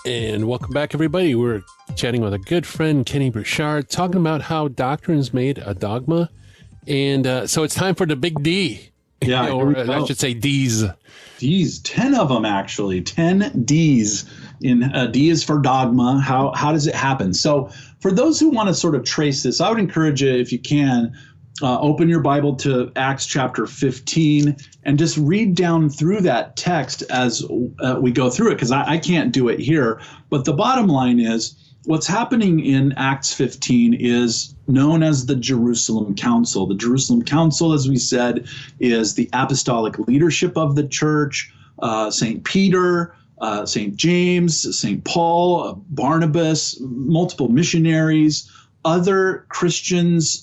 And welcome back, everybody. We're chatting with a good friend, Kenny Burchard, talking about how doctrine's made a dogma. And so it's time for the big D. Yeah, or I should say D's. D's, 10 of them actually, 10 D's. D is for dogma. How does it happen? So for those who want to sort of trace this, I would encourage you, if you can, open your Bible to Acts chapter 15 and just read down through that text as we go through it, because I can't do it here. But the bottom line is, what's happening in Acts 15 is known as the Jerusalem Council. The Jerusalem Council, as we said, is the apostolic leadership of the church. St. Peter, St. James, St. Paul, Barnabas, multiple missionaries, other Christians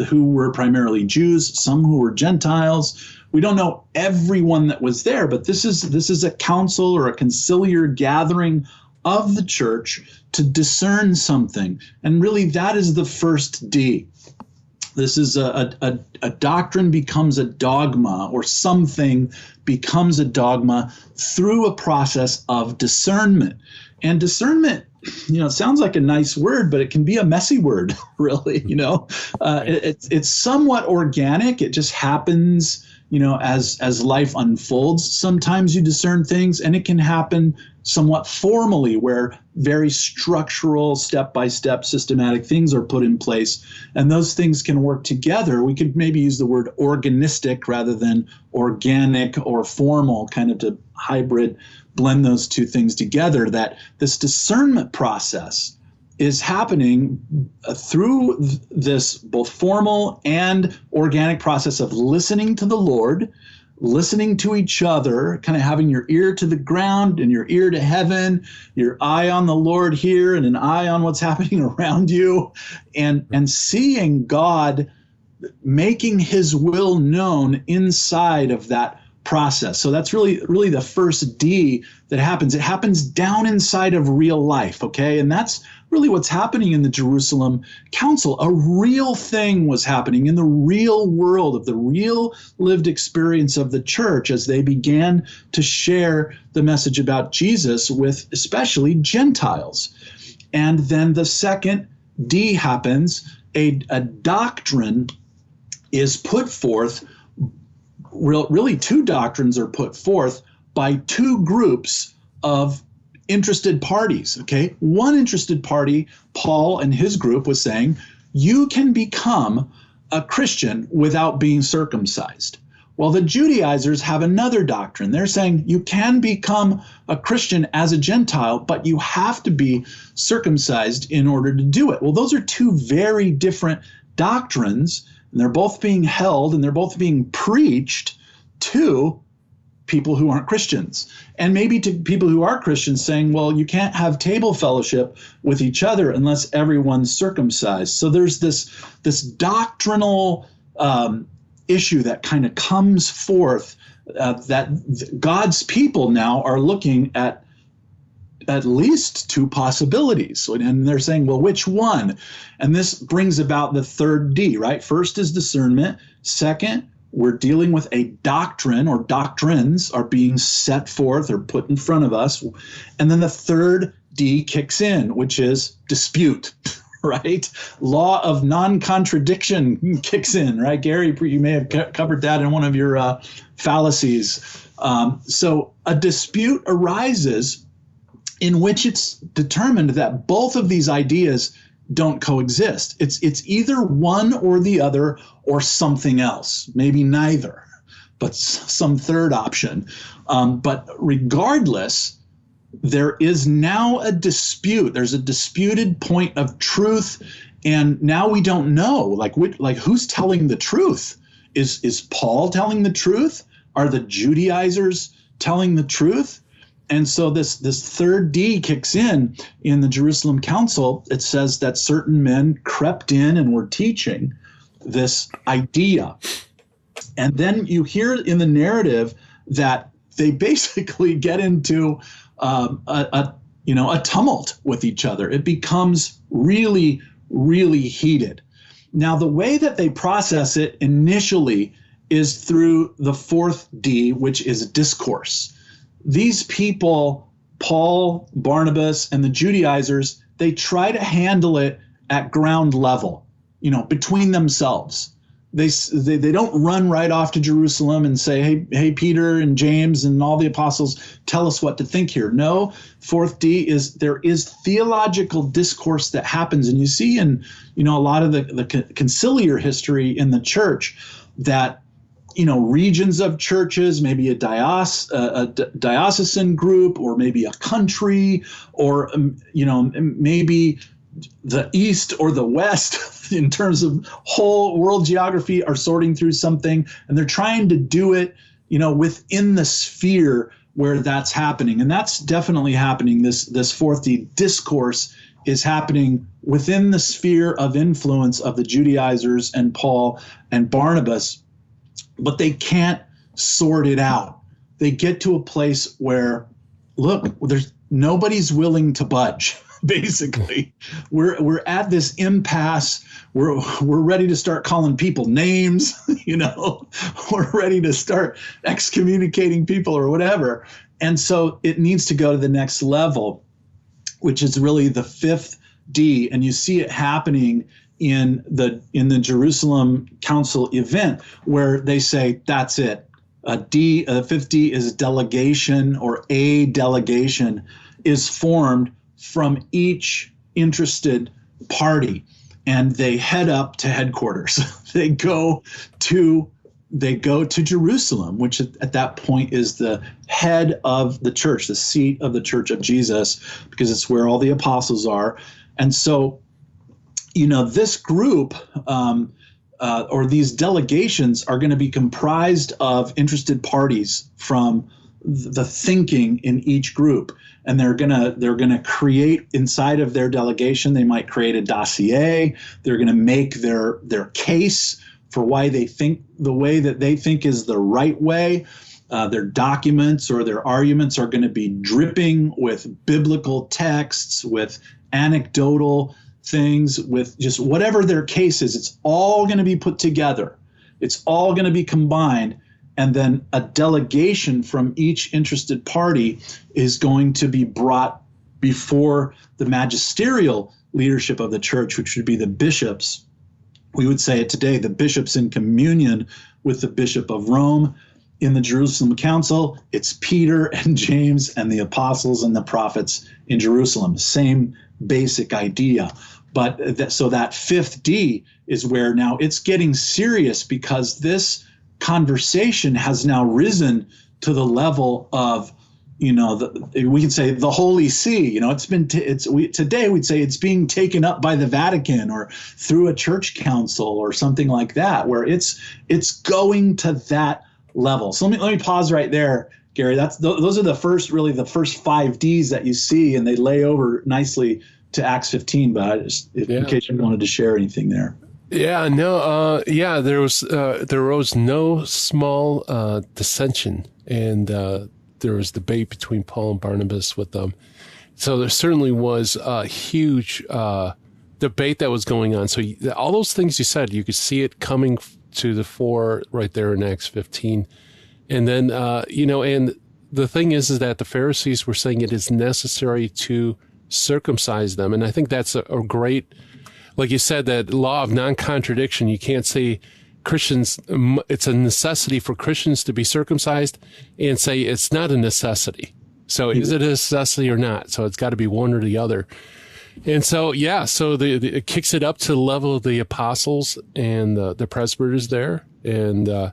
who were primarily Jews, some who were Gentiles. We don't know everyone that was there, but this is a council or a conciliar gathering of the church to discern something. And really, that is the first D. This is a doctrine becomes a dogma, or something becomes a dogma through a process of discernment. And discernment, it sounds like a nice word, but it can be a messy word, really. It's somewhat organic. It just happens, as life unfolds. Sometimes you discern things, and it can happen somewhat formally, where very structural, step-by-step, systematic things are put in place, and those things can work together. We could maybe use the word organistic rather than organic or formal, kind of to hybrid blend those two things together, that this discernment process is happening through this both formal and organic process of listening to the Lord, listening to each other, kind of having your ear to the ground and your ear to heaven, your eye on the Lord here and an eye on what's happening around you, and seeing God making his will known inside of that process. So that's really the first D that happens. It happens down inside of real life, okay? And that's really what's happening in the Jerusalem Council. A real thing was happening in the real world of the real lived experience of the church as they began to share the message about Jesus with especially Gentiles. And then the second D happens. A doctrine is put forth. Really, two doctrines are put forth by two groups of interested parties, okay? One interested party, Paul and his group, was saying, you can become a Christian without being circumcised. Well, the Judaizers have another doctrine. They're saying you can become a Christian as a Gentile, but you have to be circumcised in order to do it. Well, those are two very different doctrines, and they're both being held and they're both being preached to people who aren't Christians, and maybe to people who are Christians, saying, well, you can't have table fellowship with each other unless everyone's circumcised. So there's this doctrinal issue that kind of comes forth that God's people now are looking at least two possibilities. And they're saying, well, which one? And this brings about the third D, right? First is discernment. Second, we're dealing with a doctrine, or doctrines are being set forth or put in front of us. And then the third D kicks in, which is dispute, right? Law of non-contradiction kicks in, right? Gary, you may have covered that in one of your fallacies. So a dispute arises in which it's determined that both of these ideas don't coexist. It's either one or the other, or something else, maybe neither, but some third option. But regardless, there is now a dispute. There's a disputed point of truth, and now we don't know, like who's telling the truth? Is Paul telling the truth? Are the Judaizers telling the truth? And so this third D kicks in the Jerusalem Council. It says that certain men crept in and were teaching this idea. And then you hear in the narrative that they basically get into a tumult with each other. It becomes really, really heated. Now, the way that they process it initially is through the fourth D, which is discourse. These people Paul, Barnabas, and the Judaizers, they try to handle it at ground level, between themselves. They don't run right off to Jerusalem and say, hey, Peter and James and all the apostles, tell us what to think here. No, fourth D is there is theological discourse that happens. And you see in, a lot of the conciliar history in the church that, regions of churches, maybe a diocesan group, or maybe a country, or, maybe the East or the West in terms of whole world geography are sorting through something, and they're trying to do it, within the sphere where that's happening. And that's definitely happening. This fourth D discourse is happening within the sphere of influence of the Judaizers and Paul and Barnabas, but they can't sort it out. They get to a place where, look, nobody's willing to budge. Basically, we're at this impasse. We're ready to start calling people names. We're ready to start excommunicating people or whatever. And so it needs to go to the next level, which is really the fifth D. And you see it happening in the Jerusalem Council event, where they say that's it. The fifth D is delegation, or a delegation is formed from each interested party, and they head up to headquarters. They go to Jerusalem, which at that point is the head of the church, the seat of the Church of Jesus, because it's where all the apostles are. And so, this group or these delegations are going to be comprised of interested parties from the thinking in each group. And they're gonna create inside of their delegation. They might create a dossier. They're gonna make their case for why they think the way that they think is the right way. Their documents or their arguments are going to be dripping with biblical texts, with anecdotal things, with just whatever their case is. It's all going to be put together. It's all going to be combined. And then a delegation from each interested party is going to be brought before the magisterial leadership of the church, which would be the bishops. We would say it today, the bishops in communion with the Bishop of Rome. In the Jerusalem Council, it's Peter and James and the apostles and the prophets in Jerusalem. Same basic idea. But so that fifth D is where now it's getting serious, because this conversation has now risen to the level of, we can say the Holy See. Today we'd say it's being taken up by the Vatican or through a church council or something like that, where it's going to that level. So let me pause right there, Gary. Those are the first 5 Ds that you see, and they lay over nicely to Acts 15. But in case you wanted to share anything there. Yeah, no, there was no small dissension, and there was debate between Paul and Barnabas with them. So there certainly was a huge debate that was going on. So all those things you said, you could see it coming to the fore right there in Acts 15. And then, and the thing is that the Pharisees were saying it is necessary to circumcise them. And I think that's a great, like you said, that law of non-contradiction. You can't say Christians, it's a necessity for Christians to be circumcised, and say it's not a necessity. So is it a necessity or not? So it's got to be one or the other. And so, it kicks it up to the level of the apostles and the presbyters there. And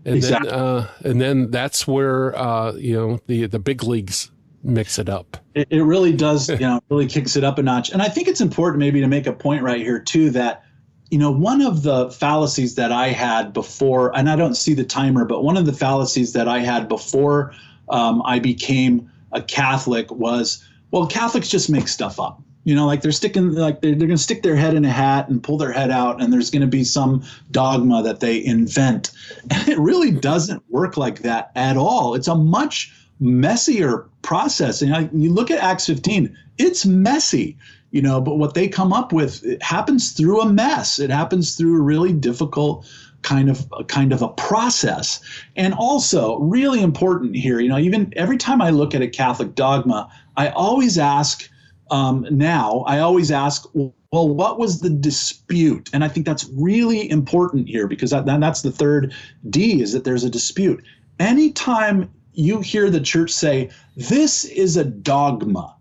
exactly. then that's where, the big leagues mix it up. It really does, really kicks it up a notch. And I think it's important maybe to make a point right here too, that, one of the fallacies that I had before, and I don't see the timer, but one of the fallacies that I had before I became a Catholic was, well, Catholics just make stuff up. Like they're going to stick their head in a hat and pull their head out, and there's going to be some dogma that they invent. And it really doesn't work like that at all. It's a much messier process. And you look at Acts 15, it's messy, but what they come up with, it happens through a mess. It happens through a really difficult kind of a process. And also really important here, even every time I look at a Catholic dogma, I always ask, well, what was the dispute? And I think that's really important here, because that's the third D, is that there's a dispute. Anytime you hear the church say, this is a dogma,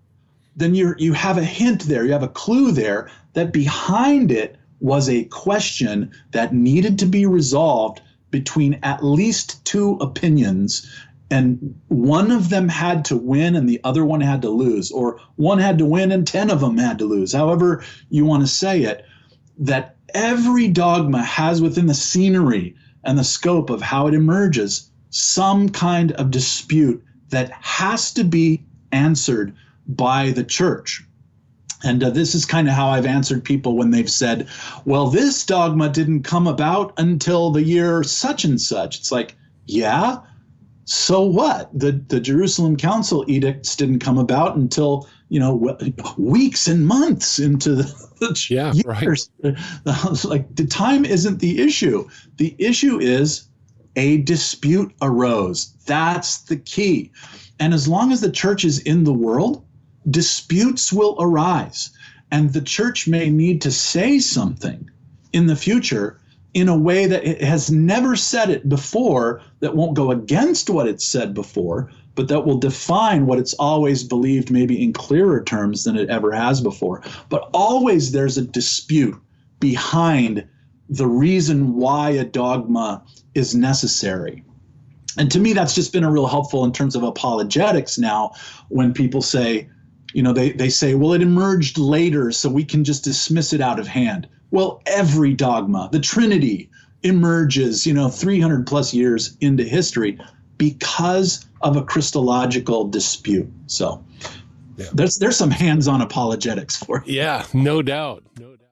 then you have a hint there, you have a clue there that behind it was a question that needed to be resolved between at least two opinions, and one of them had to win and the other one had to lose, or one had to win and 10 of them had to lose, however you want to say it. That every dogma has within the scenery and the scope of how it emerges some kind of dispute that has to be answered by the church. And this is kind of how I've answered people when they've said, well, this dogma didn't come about until the year such and such. It's like, yeah, so what? The Jerusalem Council edicts didn't come about until, weeks and months into the years. Right. Like, the time isn't the issue. The issue is a dispute arose. That's the key. And as long as the church is in the world, disputes will arise. And the church may need to say something in the future in a way that it has never said it before, that won't go against what it's said before, but that will define what it's always believed, maybe in clearer terms than it ever has before. But always there's a dispute behind the reason why a dogma is necessary. And to me, that's just been a real helpful in terms of apologetics now, when people say, they say, well, it emerged later, so we can just dismiss it out of hand. Well, every dogma, the Trinity, emerges, 300 plus years into history because of a Christological dispute. So there's some hands-on apologetics for you. Yeah, no doubt. No doubt.